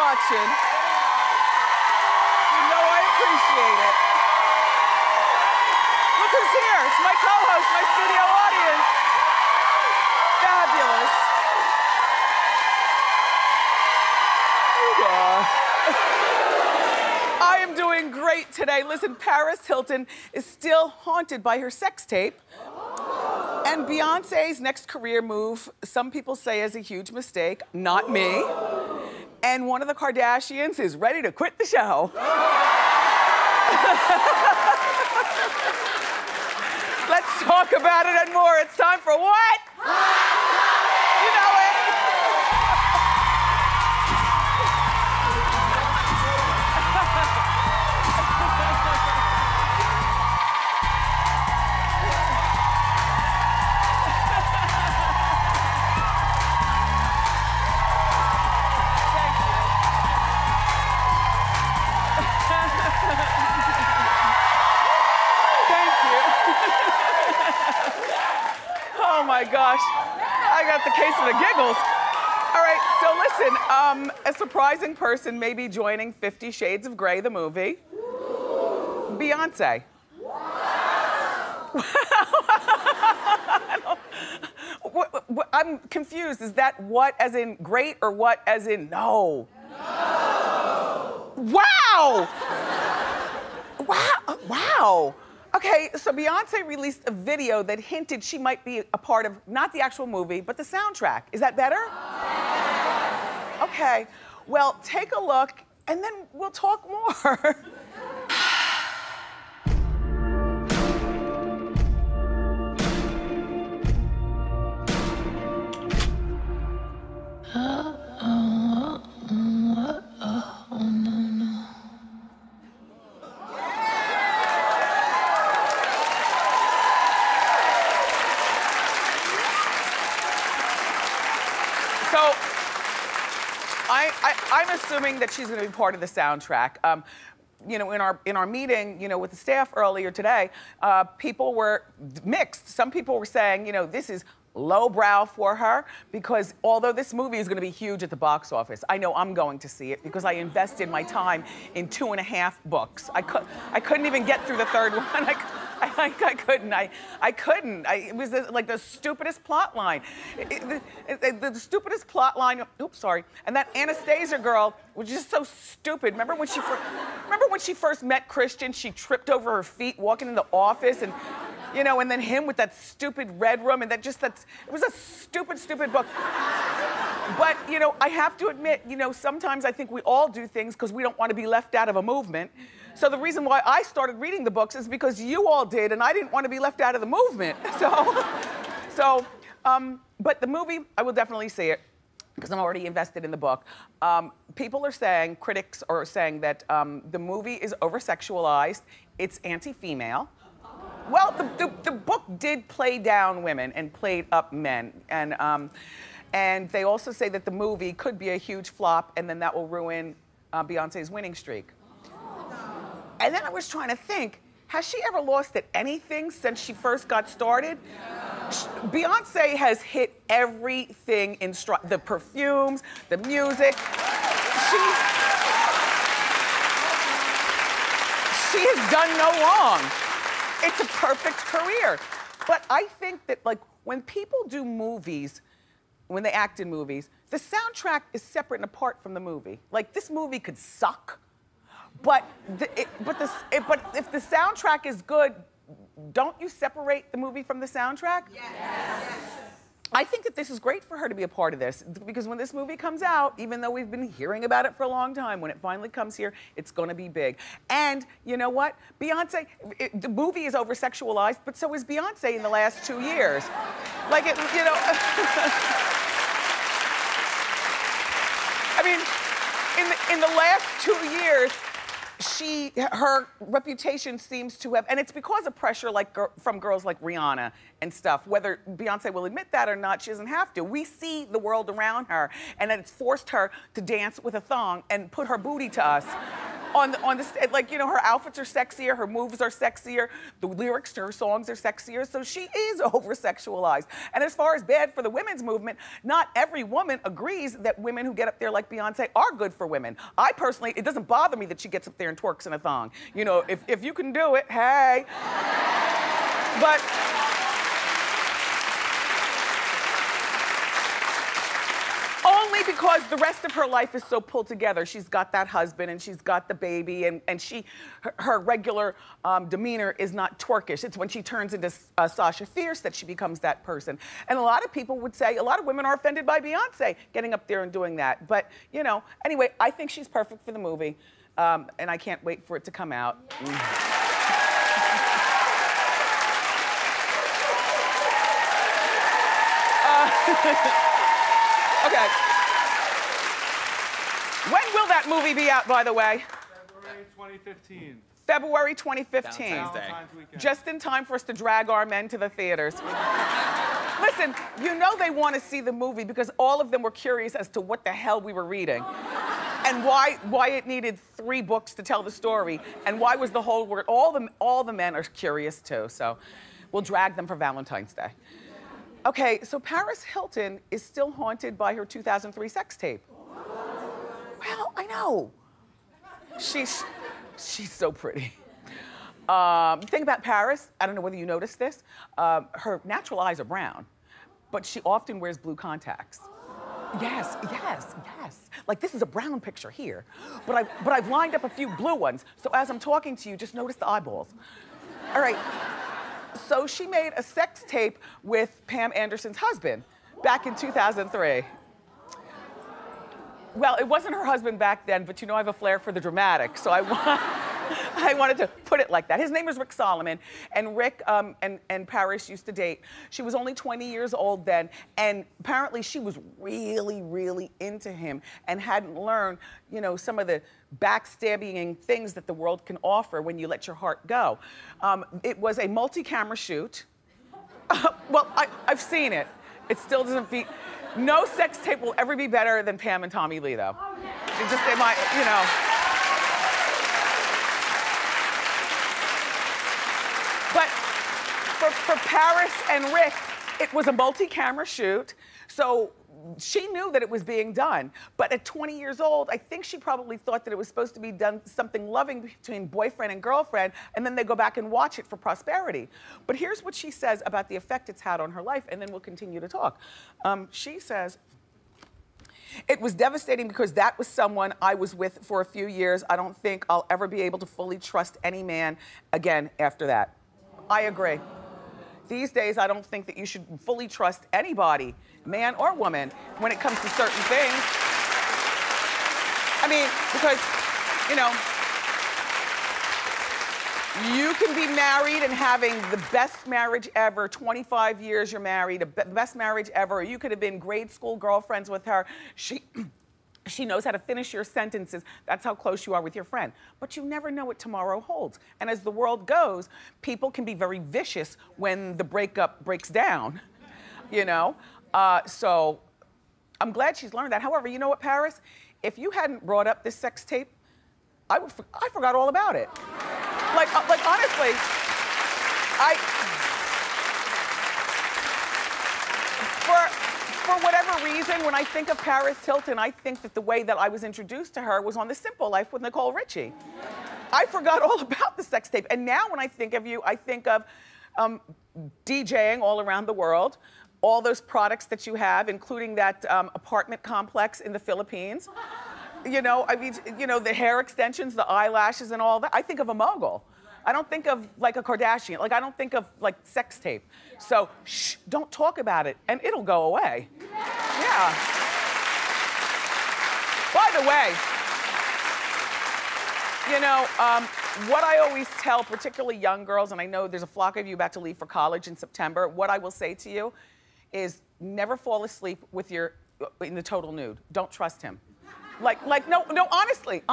watching. You know I appreciate it. Look who's here. It's my co-host, my studio audience. Fabulous. I am doing great today. Listen, Paris Hilton is still haunted by her sex tape. And Beyonce's next career move, some people say is a huge mistake, not me. And one of the Kardashians is ready to quit the show. Let's talk about it and more. It's time for what? You know it. Oh my gosh, I got the case of the giggles. All right, so listen, a surprising person may be joining 50 Shades of Grey, the movie. Beyonce. I'm confused. Is that what as in great or what as in no? No. Wow! Wow, wow. Okay, so Beyonce released a video that hinted she might be a part of, not the actual movie, but the soundtrack. Is that better? Yes. Okay, well, take a look, and then we'll talk more. So, I'm assuming that she's going to be part of the soundtrack. You know, in our meeting, you know, with the staff earlier today, people were mixed. Some people were saying, you know, this is lowbrow for her because although this movie is going to be huge at the box office, I know I'm going to see it because I invested my time in 2.5 books. I couldn't even get through the third one. I couldn't. It was like the stupidest plot line. The stupidest plot line. Oops, sorry. And that Anastasia girl was just so stupid. Remember when she first met Christian? She tripped over her feet walking in the office, and you know, and then him with that stupid red room, and it was a stupid book. But you know, I have to admit, you know, sometimes I think we all do things because we don't want to be left out of a movement. So the reason why I started reading the books is because you all did, and I didn't want to be left out of the movement. But the movie, I will definitely see it because I'm already invested in the book. People are saying, critics are saying that the movie is over-sexualized, it's anti-female. Well, the book did play down women and played up men, and they also say that the movie could be a huge flop, and then that will ruin Beyonce's winning streak. And then I was trying to think, has she ever lost at anything since she first got started? Beyonce has hit everything in stride. The perfumes, the music. She has done no wrong. It's a perfect career. But I think that like when people do movies, when they act in movies, the soundtrack is separate and apart from the movie. Like this movie could suck, but if the soundtrack is good, don't you separate the movie from the soundtrack? Yes. I think that this is great for her to be a part of this because when this movie comes out, even though we've been hearing about it for a long time, when it finally comes here, it's gonna be big. And you know what? Beyonce, the movie is over-sexualized, but so is Beyonce in the last 2 years. Like, you know. I mean, in the last 2 years, her reputation seems to have, and it's because of pressure like from girls like Rihanna and stuff. Whether Beyonce will admit that or not, she doesn't have to. We see the world around her, and it's forced her to dance with a thong and put her booty to us. like, you know, her outfits are sexier, her moves are sexier, the lyrics to her songs are sexier, so she is over-sexualized. And as far as bad for the women's movement, not every woman agrees that women who get up there like Beyonce are good for women. I personally, it doesn't bother me that she gets up there and twerks in a thong. You know, if you can do it, hey. But only because the rest of her life is so pulled together. She's got that husband and she's got the baby, and her regular demeanor is not twerkish. It's when she turns into Sasha Fierce that she becomes that person. And a lot of people would say, a lot of women are offended by Beyonce getting up there and doing that. But, you know, anyway, I think she's perfect for the movie, and I can't wait for it to come out. Okay. When will that movie be out, by the way? February 2015. February 2015. Valentine's weekend. Just in time for us to drag our men to the theaters. Listen, you know they want to see the movie because all of them were curious as to what the hell we were reading. And why it needed 3 books to tell the story. And why was the whole word, all the men are curious too. So we'll drag them for Valentine's Day. Okay, so Paris Hilton is still haunted by her 2003 sex tape. Well, I know. She's so pretty. The thing about Paris, I don't know whether you noticed this, her natural eyes are brown, but she often wears blue contacts. Yes. Like this is a brown picture here, but I've lined up a few blue ones, so as I'm talking to you, just notice the eyeballs. All right. So she made a sex tape with Pam Anderson's husband back in 2003. Well, it wasn't her husband back then, but you know I have a flair for the dramatic, so I wanted to put it like that. His name is Rick Solomon, and Rick and Paris used to date. She was only 20 years old then, and apparently she was really, really into him and hadn't learned, you know, some of the backstabbing things that the world can offer when you let your heart go. It was a multi-camera shoot. Well, I've seen it. It still doesn't beat. No sex tape will ever be better than Pam and Tommy Lee, though. It just, they might, you know. But for Paris and Rick, it was a multi-camera shoot, so she knew that it was being done. But at 20 years old, I think she probably thought that it was supposed to be done something loving between boyfriend and girlfriend, and then they go back and watch it for prosperity. But here's what she says about the effect it's had on her life, and then we'll continue to talk. She says, "It was devastating because that was someone I was with for a few years. I don't think I'll ever be able to fully trust any man again after that." I agree. These days, I don't think that you should fully trust anybody, man or woman, when it comes to certain things. I mean, because, you know, you can be married and having the best marriage ever, 25 years you're married, the best marriage ever, or you could have been grade school girlfriends with her. She knows how to finish your sentences. That's how close you are with your friend. But you never know what tomorrow holds. And as the world goes, people can be very vicious when the breakup breaks down, you know? So I'm glad she's learned that. However, you know what, Paris? If you hadn't brought up this sex tape, I forgot all about it. Like honestly, for whatever reason, when I think of Paris Hilton, I think that the way that I was introduced to her was on The Simple Life with Nicole Richie. I forgot all about the sex tape. And now when I think of you, I think of DJing all around the world, all those products that you have, including that apartment complex in the Philippines. You know, I mean, you know, the hair extensions, the eyelashes and all that. I think of a mogul. I don't think of like a Kardashian. Like I don't think of like sex tape. So shh, don't talk about it and it'll go away. Yeah. By the way, you know, what I always tell particularly young girls, and I know there's a flock of you about to leave for college in September, what I will say to you is never fall asleep with in the total nude. Don't trust him. No, honestly.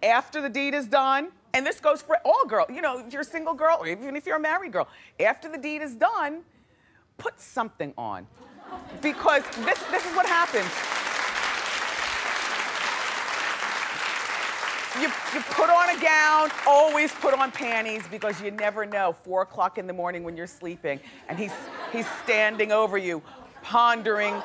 After the deed is done, and this goes for all girls, you know, if you're a single girl, or even if you're a married girl, after the deed is done, put something on. Because this is what happens. You put on a gown, always put on panties because you never know, 4 o'clock in the morning when you're sleeping and he's standing over you, pondering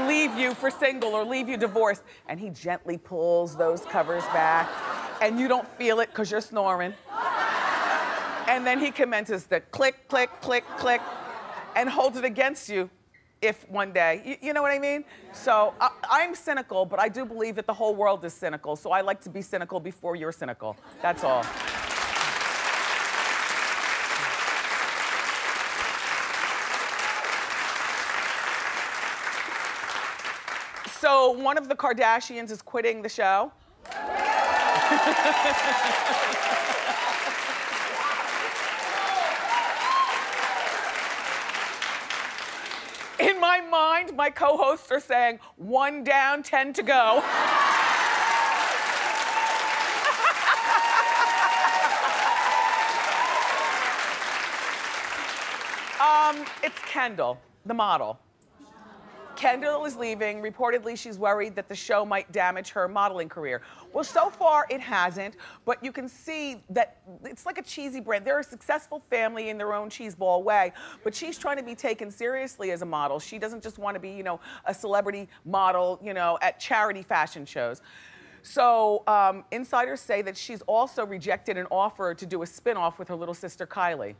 leave you for single or leave you divorced, and he gently pulls those covers back and you don't feel it because you're snoring. And then he commences to click, click, click, click, and holds it against you if one day, you know what I mean? So I'm cynical, but I do believe that the whole world is cynical, so I like to be cynical before you're cynical. That's all. So one of the Kardashians is quitting the show. In my mind, my co-hosts are saying, 1 down, 10 to go. It's Kendall, the model. Kendall is leaving. Reportedly, she's worried that the show might damage her modeling career. Well, so far it hasn't, but you can see that it's like a cheesy brand. They're a successful family in their own cheeseball way, but she's trying to be taken seriously as a model. She doesn't just want to be, you know, a celebrity model, you know, at charity fashion shows. So insiders say that she's also rejected an offer to do a spin-off with her little sister, Kylie.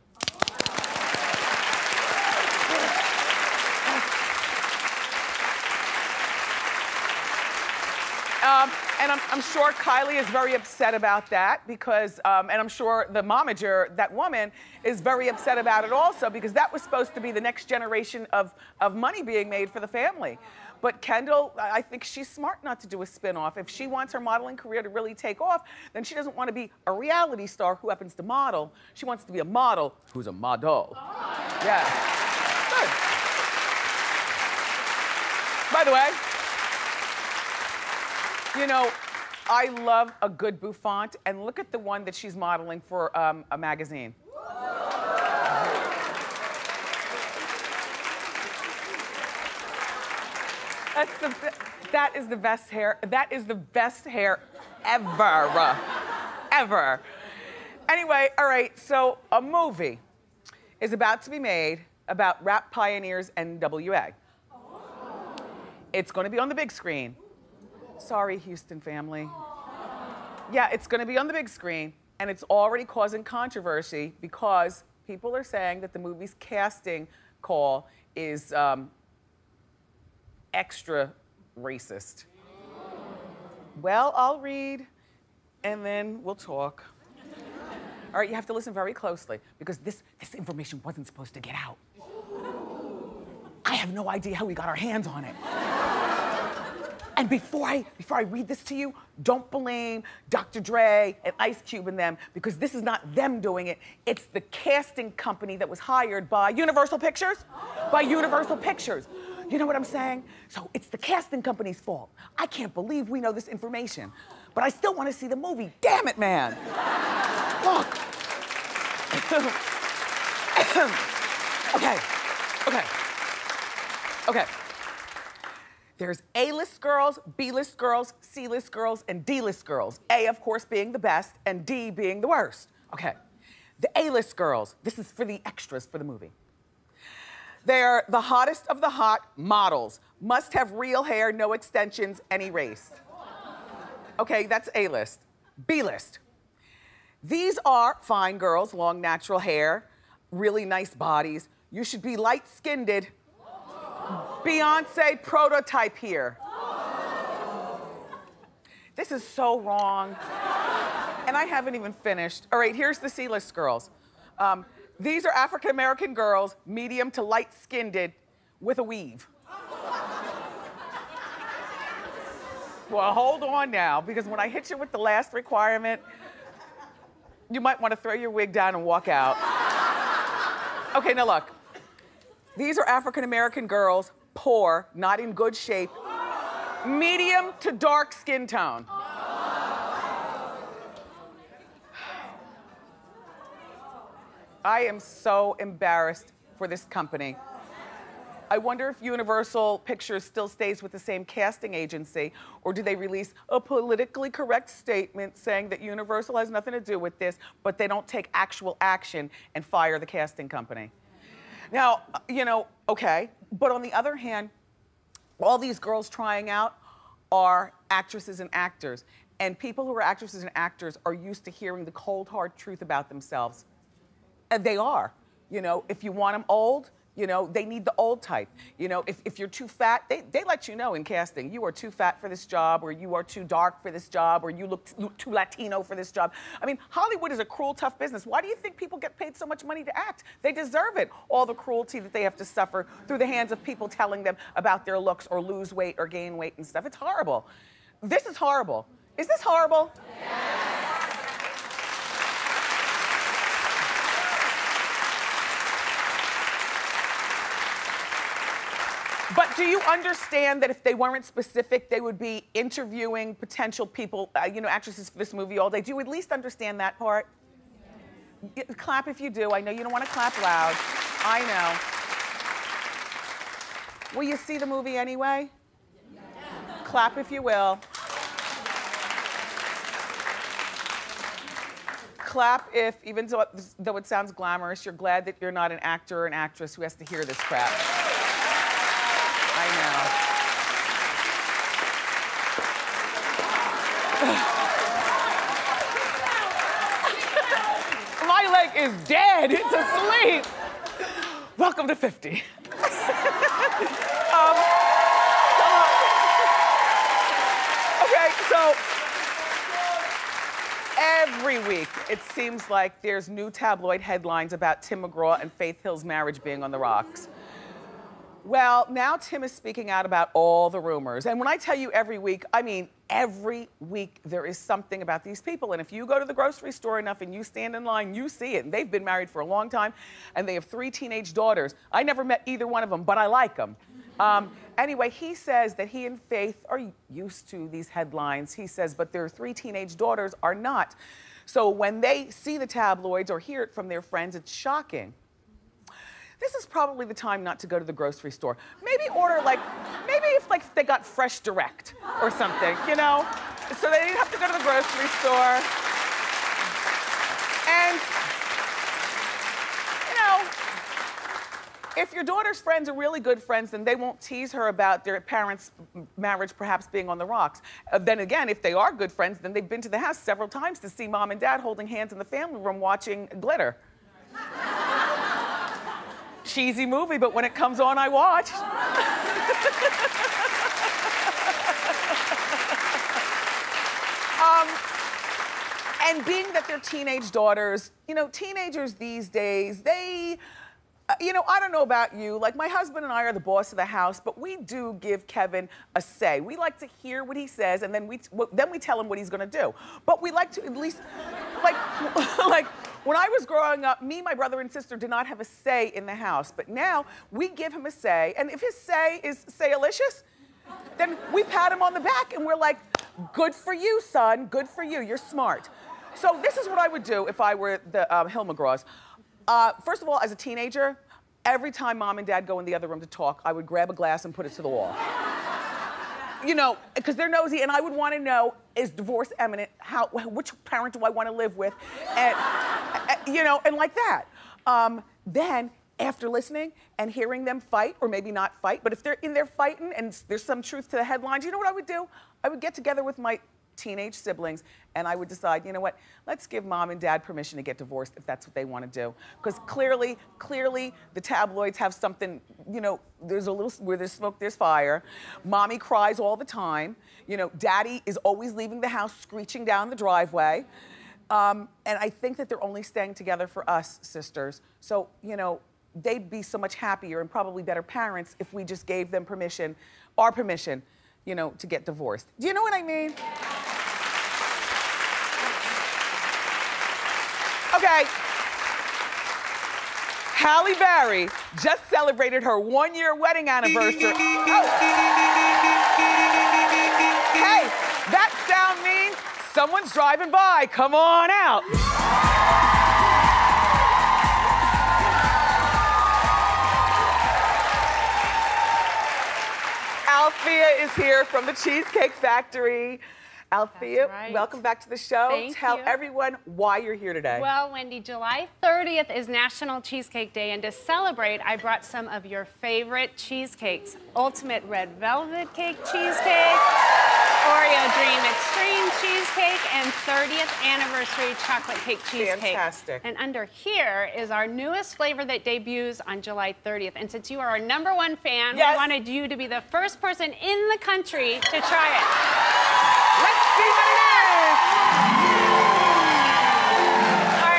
And I'm sure Kylie is very upset about that because, and I'm sure the momager, that woman, is very upset about it also because that was supposed to be the next generation of money being made for the family. But Kendall, I think she's smart not to do a spin-off. If she wants her modeling career to really take off, then she doesn't want to be a reality star who happens to model. She wants to be a model who's a model. Yeah. Good. By the way, you know, I love a good bouffant, and look at the one that she's modeling for a magazine. That is the best hair. That is the best hair ever, ever. Anyway, all right, so a movie is about to be made about rap pioneers NWA. It's going to be on the big screen. Sorry, Houston family. Yeah, it's gonna be on the big screen, and it's already causing controversy because people are saying that the movie's casting call is extra racist. Well, I'll read, and then we'll talk. All right, you have to listen very closely because this information wasn't supposed to get out. I have no idea how we got our hands on it. And before I read this to you, don't blame Dr. Dre and Ice Cube and them because this is not them doing it. It's the casting company that was hired by Universal Pictures. By Universal Pictures. You know what I'm saying? So it's the casting company's fault. I can't believe we know this information, but I still want to see the movie. Damn it, man. Look. Okay. There's A-list girls, B-list girls, C-list girls, and D-list girls. A, of course, being the best, and D being the worst. Okay, the A-list girls, this is for the extras for the movie. They're the hottest of the hot models. Must have real hair, no extensions, any race. Okay, that's A-list. B-list. These are fine girls, long natural hair, really nice bodies. You should be light-skinned. Beyonce prototype here. This is so wrong. And I haven't even finished. All right, here's the C-list girls. These are African-American girls, medium to light-skinned, with a weave. Well, hold on now, because when I hit you with the last requirement, you might want to throw your wig down and walk out. Okay, now look. These are African-American girls, poor, not in good shape, medium to dark skin tone. I am so embarrassed for this company. I wonder if Universal Pictures still stays with the same casting agency, or do they release a politically correct statement saying that Universal has nothing to do with this, but they don't take actual action and fire the casting company? Now, you know, okay, but on the other hand, all these girls trying out are actresses and actors, and people who are actresses and actors are used to hearing the cold, hard truth about themselves. And they are. You know, if you want them old, you know, they need the old type. You know, if you're too fat, they let you know in casting, you are too fat for this job, or you are too dark for this job, or you look too Latino for this job. I mean, Hollywood is a cruel, tough business. Why do you think people get paid so much money to act? They deserve it. All the cruelty that they have to suffer through the hands of people telling them about their looks or lose weight or gain weight and stuff. It's horrible. This is horrible. Is this horrible? Yes. But do you understand that if they weren't specific, they would be interviewing potential people, you know, actresses for this movie all day? Do you at least understand that part? Yeah. Clap if you do. I know you don't want to clap loud. I know. Will you see the movie anyway? Yeah. Clap if you will. Clap if, even though it sounds glamorous, you're glad that you're not an actor or an actress who has to hear this crap. I know. My leg is dead. It's asleep. Welcome to 50. Okay, so every week it seems like there's new tabloid headlines about Tim McGraw and Faith Hill's marriage being on the rocks. Well, now Tim is speaking out about all the rumors. And when I tell you every week, I mean every week there is something about these people. And if you go to the grocery store enough and you stand in line, you see it. And they've been married for a long time, and they have 3 teenage daughters. I never met either one of them, but I like them. Anyway, he says that he and Faith are used to these headlines. He says, but their 3 teenage daughters are not. So when they see the tabloids or hear it from their friends, it's shocking. This is probably the time not to go to the grocery store. Maybe order maybe if they got Fresh Direct or something, you know? So they didn't have to go to the grocery store. And, you know, if your daughter's friends are really good friends, then they won't tease her about their parents' marriage perhaps being on the rocks. Then again, if they are good friends, then they've been to the house several times to see mom and dad holding hands in the family room watching Glitter. Cheesy movie, but when it comes on, I watch. And being that they're teenage daughters, you know, teenagers these days, they, you know, I don't know about you, like my husband and I are the boss of the house, but we do give Kevin a say. We like to hear what he says, and then we tell him what he's gonna do. But we like to at least, like when I was growing up, me, my brother, and sister did not have a say in the house, but now we give him a say, and if his say is say-alicious, then we pat him on the back and we're like, good for you, son, good for you, you're smart. So this is what I would do if I were the Hill McGraws. First of all, as a teenager, every time mom and dad go in the other room to talk, I would grab a glass and put it to the wall. You know, because they're nosy, and I would want to know, is divorce imminent? Which parent do I want to live with? And, you know, and like that. Then, after listening and hearing them fight, or maybe not fight, but if they're in there fighting and there's some truth to the headlines, you know what I would do? I would get together with my teenage siblings, and I would decide, you know what, let's give mom and dad permission to get divorced if that's what they want to do. Because clearly, the tabloids have something, you know, there's a little, where there's smoke, there's fire. Mommy cries all the time. You know, daddy is always leaving the house, screeching down the driveway. And I think that they're only staying together for us, sisters. So, you know, they'd be so much happier and probably better parents if we just gave them permission, our permission, you know, to get divorced. Do you know what I mean? Okay. Halle Berry just celebrated her 1-year wedding anniversary. Oh. Hey, that sound means someone's driving by. Come on out. Althea is here from the Cheesecake Factory. Althea, right. welcome back to the show. Thank Tell you. everyone why you're here today. Well, Wendy, July 30th is National Cheesecake Day, and to celebrate, I brought some of your favorite cheesecakes. Ultimate Red Velvet Cake Cheesecake, Oreo Dream Extreme Cheesecake, and 30th Anniversary Chocolate Cake Cheesecake. Fantastic. And under here is our newest flavor that debuts on July 30th. And since you are our #1 fan, Yes. we wanted you to be the first person in the country to try it. Let's see what it is. Our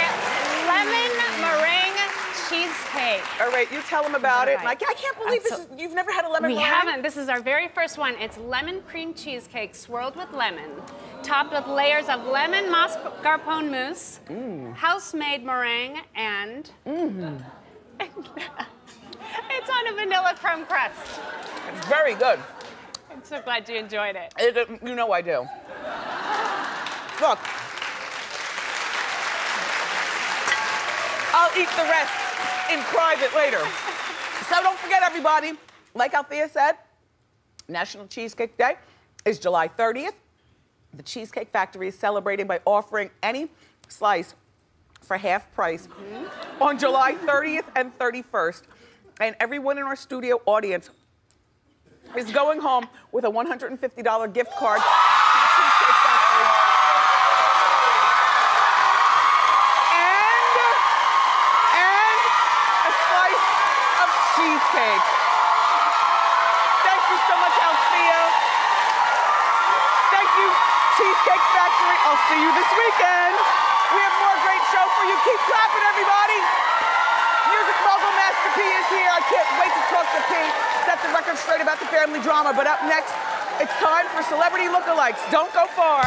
lemon meringue cheesecake. All right, you tell them about it. Right. Like, I can't believe this is, you've never had a lemon We meringue? haven't. This is our very first one. It's lemon cream cheesecake swirled with lemon, topped with layers of lemon mascarpone mousse, house-made meringue, and it's on a vanilla crumb crust. It's very good. I'm so glad you enjoyed it. You know I do. Look. I'll eat the rest in private later. So don't forget, everybody, like Althea said, National Cheesecake Day is July 30th. The Cheesecake Factory is celebrating by offering any slice for half price on July 30th and 31st. And everyone in our studio audience is going home with a $150 gift card to the Cheesecake Factory. And a slice of cheesecake. Thank you so much, Althea. Thank you, Cheesecake Factory. I'll see you this weekend. We have more great show for you. Keep clapping, everybody. Music mogul Master P is here. I can't wait to talk to P. Set the record straight about the family drama. But up next, it's time for Celebrity Lookalikes. Don't go far.